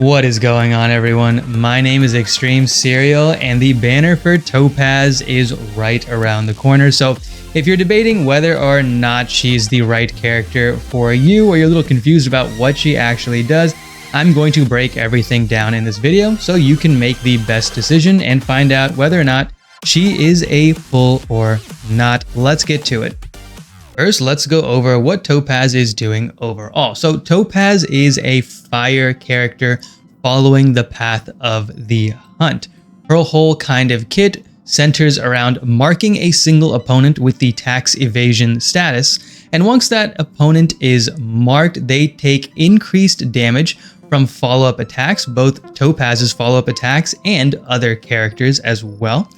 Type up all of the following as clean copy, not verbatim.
What is going on, everyone? My name is Extreme Serial, and the banner for Topaz is right around the corner. So if you're debating whether or not she's the right character for you, or you're a little confused about what she actually does, I'm going to break everything down in this video so you can make the best decision and find out whether or not she is a pull or not. Let's get to it. First, let's go over what Topaz is doing overall. So Topaz is a fire character following the path of the hunt. Her whole kind of kit centers around marking a single opponent with the tax evasion status, and once that opponent is marked, they take increased damage from follow-up attacks, both Topaz's follow-up attacks and other characters as well.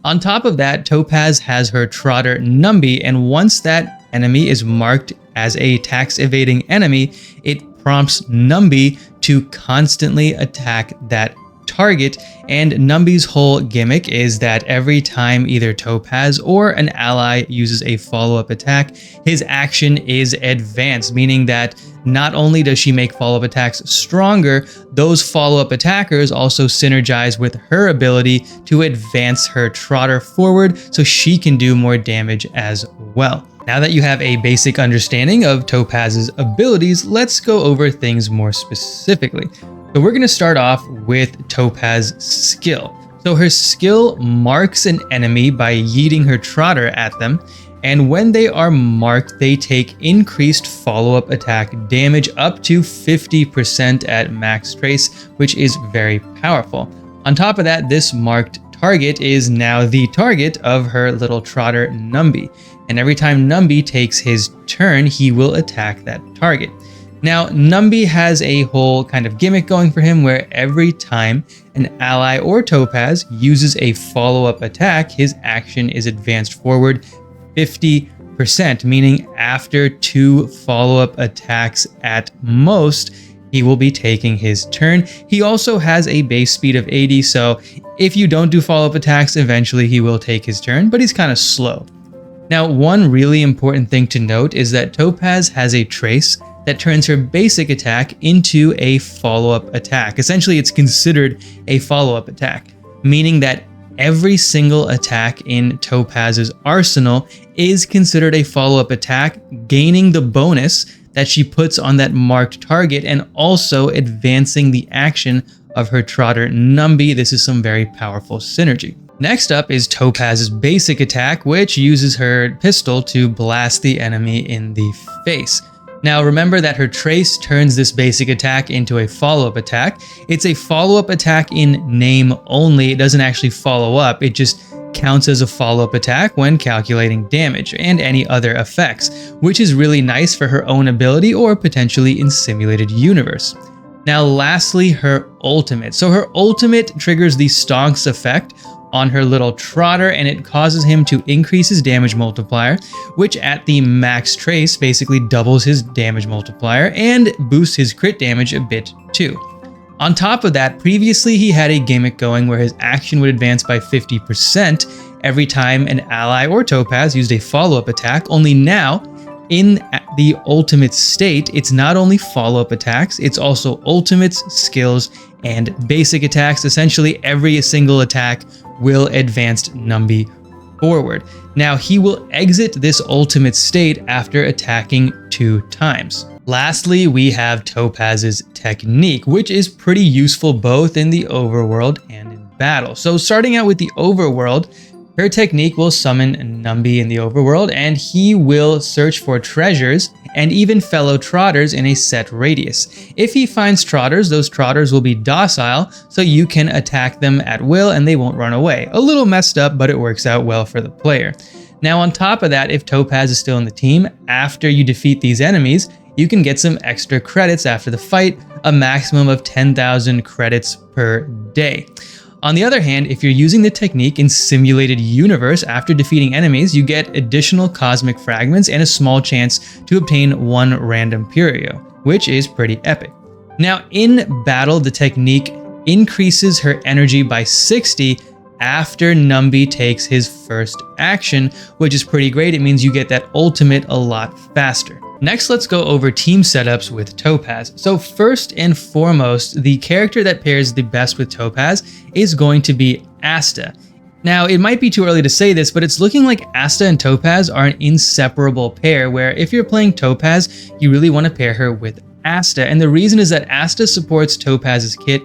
On top of that, Topaz has her Trotter Numby, and once that enemy is marked as a tax evading enemy, it prompts Numby to constantly attack that target. And Numby's whole gimmick is that every time either Topaz or an ally uses a follow-up attack, his action is advanced, meaning that not only does she make follow-up attacks stronger, those follow-up attackers also synergize with her ability to advance her Trotter forward so she can do more damage as well. Now that you have a basic understanding of Topaz's abilities, let's go over things more specifically. So we're going to start off with Topaz's skill. So her skill marks an enemy by yeeting her Trotter at them, and when they are marked, they take increased follow-up attack damage up to 50% at max trace, which is very powerful. On top of that, this marked target is now the target of her little Trotter Numby, and every time Numby takes his turn, he will attack that target. Now, Numby has a whole kind of gimmick going for him where every time an ally or Topaz uses a follow-up attack, his action is advanced forward 50%, meaning after 2 follow-up attacks at most, he will be taking his turn. He also has a base speed of 80, so if you don't do follow-up attacks, eventually he will take his turn, but he's kind of slow. Now, one really important thing to note is that Topaz has a trace that turns her basic attack into a follow-up attack. Essentially, it's considered a follow-up attack, meaning that every single attack in Topaz's arsenal is considered a follow-up attack, gaining the bonus that she puts on that marked target and also advancing the action of her Trotter Numby. This is some very powerful synergy. Next up is Topaz's basic attack, which uses her pistol to blast the enemy in the face. Now remember that her trace turns this basic attack into a follow-up attack. It's a follow-up attack in name only. It doesn't actually follow up. It just counts as a follow-up attack when calculating damage and any other effects, which is really nice for her own ability or potentially in simulated universe. Now lastly, her ultimate. So her ultimate triggers the stonks effect on her little Trotter, and it causes him to increase his damage multiplier, which at the max trace basically doubles his damage multiplier and boosts his crit damage a bit too. On top of that, previously he had a gimmick going where his action would advance by 50% every time an ally or Topaz used a follow-up attack, only now in the ultimate state, it's not only follow-up attacks, it's also ultimates, skills, and basic attacks. Essentially, every single attack will advance Numby forward. Now, he will exit this ultimate state after attacking 2 times. Lastly, we have Topaz's technique, which is pretty useful both in the overworld and in battle. So starting out with the overworld, her technique will summon Numby in the overworld, and he will search for treasures and even fellow Trotters in a set radius. If he finds Trotters, those Trotters will be docile, so you can attack them at will and they won't run away. A little messed up, but it works out well for the player. Now on top of that, if Topaz is still in the team, after you defeat these enemies, you can get some extra credits after the fight, a maximum of 10,000 credits per day. On the other hand, if you're using the technique in simulated universe after defeating enemies, you get additional cosmic fragments and a small chance to obtain 1 random Purio, which is pretty epic. Now in battle, the technique increases her energy by 60 after Numby takes his first action, which is pretty great. It means you get that ultimate a lot faster. Next, let's go over team setups with Topaz. So first and foremost, the character that pairs the best with Topaz is going to be Asta. Now, it might be too early to say this, but it's looking like Asta and Topaz are an inseparable pair, where if you're playing Topaz, you really want to pair her with Asta. And the reason is that Asta supports Topaz's kit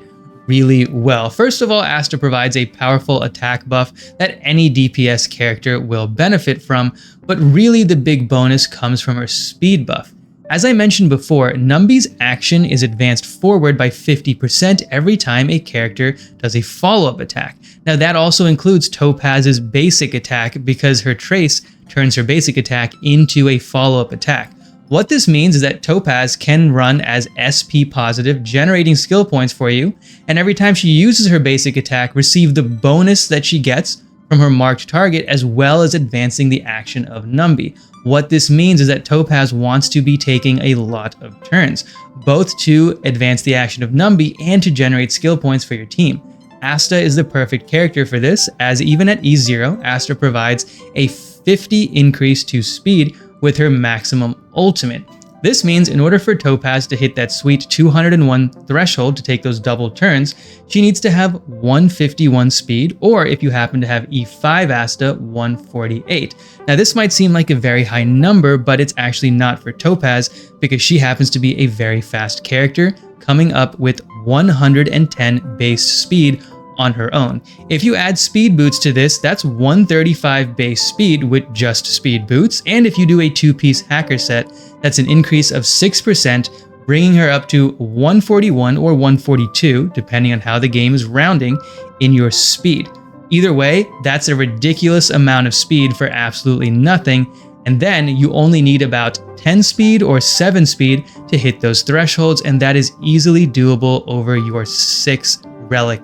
really well. First of all, Asta provides a powerful attack buff that any DPS character will benefit from, but really the big bonus comes from her speed buff. As I mentioned before, Numbi's action is advanced forward by 50% every time a character does a follow-up attack. Now that also includes Topaz's basic attack, because her trace turns her basic attack into a follow-up attack. What this means is that Topaz can run as SP positive, generating skill points for you, and every time she uses her basic attack, receive the bonus that she gets from her marked target, as well as advancing the action of Numbi. What this means is that Topaz wants to be taking a lot of turns, both to advance the action of Numbi and to generate skill points for your team. Asta is the perfect character for this, as even at E0, Asta provides a 50 increase to speed with her maximum ultimate. This means in order for Topaz to hit that sweet 201 threshold to take those double turns, she needs to have 151 speed, or if you happen to have E5 Asta, 148. Now this might seem like a very high number, but it's actually not for Topaz, because she happens to be a very fast character, coming up with 110 base speed on her own. If you add speed boots to this, that's 135 base speed with just speed boots, and if you do a 2-piece hacker set, that's an increase of 6%, bringing her up to 141 or 142, depending on how the game is rounding, in your speed. Either way, that's a ridiculous amount of speed for absolutely nothing, and then you only need about 10 speed or 7 speed to hit those thresholds, and that is easily doable over your 6 relic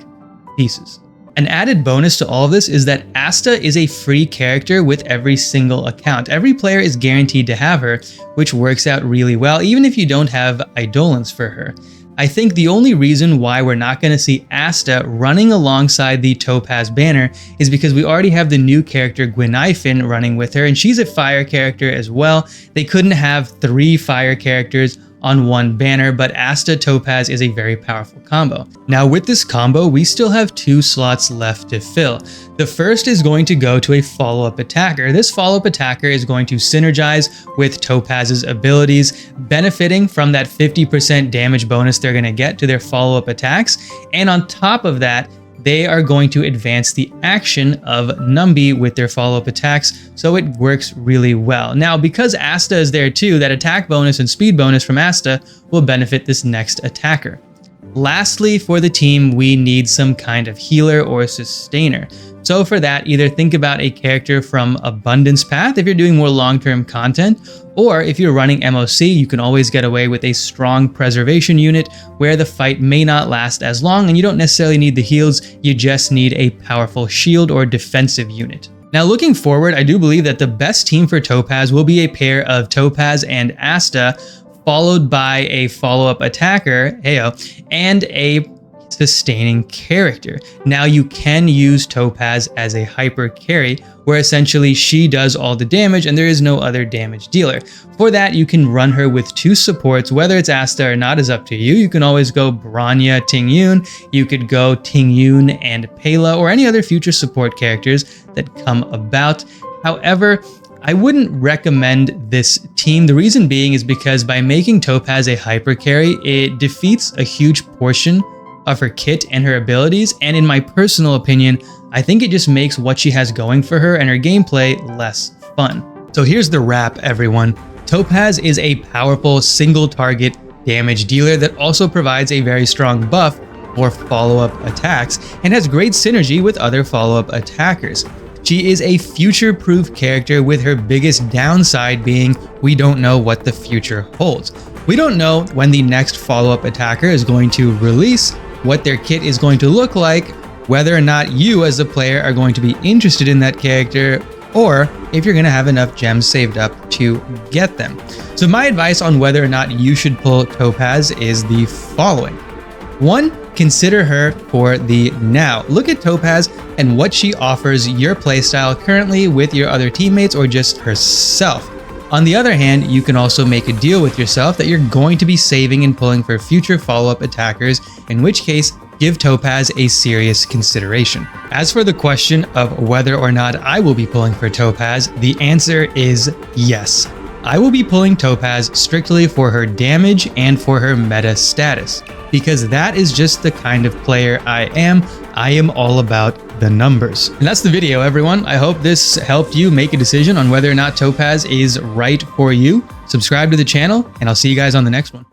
pieces. An added bonus to all of this is that Asta is a free character with every single account. Every player is guaranteed to have her, which works out really well, even if you don't have Eidolons for her. I think the only reason why we're not going to see Asta running alongside the Topaz banner is because we already have the new character Gwynaifen running with her, and she's a fire character as well. They couldn't have 3 fire characters on one banner, but Asta Topaz is a very powerful combo. Now with this combo, we still have 2 slots left to fill. The first is going to go to a follow-up attacker. This follow-up attacker is going to synergize with Topaz's abilities, benefiting from that 50% damage bonus they're going to get to their follow-up attacks, and on top of that, they are going to advance the action of Numbi with their follow-up attacks, so it works really well. Now, because Asta is there too, that attack bonus and speed bonus from Asta will benefit this next attacker. Lastly, for the team, we need some kind of healer or sustainer. So for that, either think about a character from Abundance Path if you're doing more long-term content, or if you're running MOC, you can always get away with a strong preservation unit where the fight may not last as long and you don't necessarily need the heals, you just need a powerful shield or defensive unit. Now looking forward, I do believe that the best team for Topaz will be a pair of Topaz and Asta, followed by a follow-up attacker, heyo, and a sustaining character. Now you can use Topaz as a hyper carry, where essentially she does all the damage and there is no other damage dealer. For that, you can run her with 2 supports. Whether it's Asta or not is up to you. You can always go Bronya, Tingyun, you could go Tingyun and Pela, or any other future support characters that come about. However, I wouldn't recommend this team. The reason being is because by making Topaz a hyper carry, it defeats a huge portion of her kit and her abilities, and in my personal opinion, I think it just makes what she has going for her and her gameplay less fun. So here's the wrap, everyone. Topaz is a powerful single target damage dealer that also provides a very strong buff for follow-up attacks and has great synergy with other follow-up attackers. She is a future-proof character, with her biggest downside being we don't know what the future holds. We don't know when the next follow-up attacker is going to release, what their kit is going to look like, whether or not you as a player are going to be interested in that character, or if you're going to have enough gems saved up to get them. So my advice on whether or not you should pull Topaz is the following. 1, consider her for the now. Look at Topaz and what she offers your playstyle currently with your other teammates or just herself. On the other hand, you can also make a deal with yourself that you're going to be saving and pulling for future follow-up attackers, in which case, give Topaz a serious consideration. As for the question of whether or not I will be pulling for Topaz, the answer is yes. I will be pulling Topaz strictly for her damage and for her meta status, because that is just the kind of player I am. I am all about the numbers. And that's the video, everyone. I hope this helped you make a decision on whether or not Topaz is right for you. Subscribe to the channel, and I'll see you guys on the next one.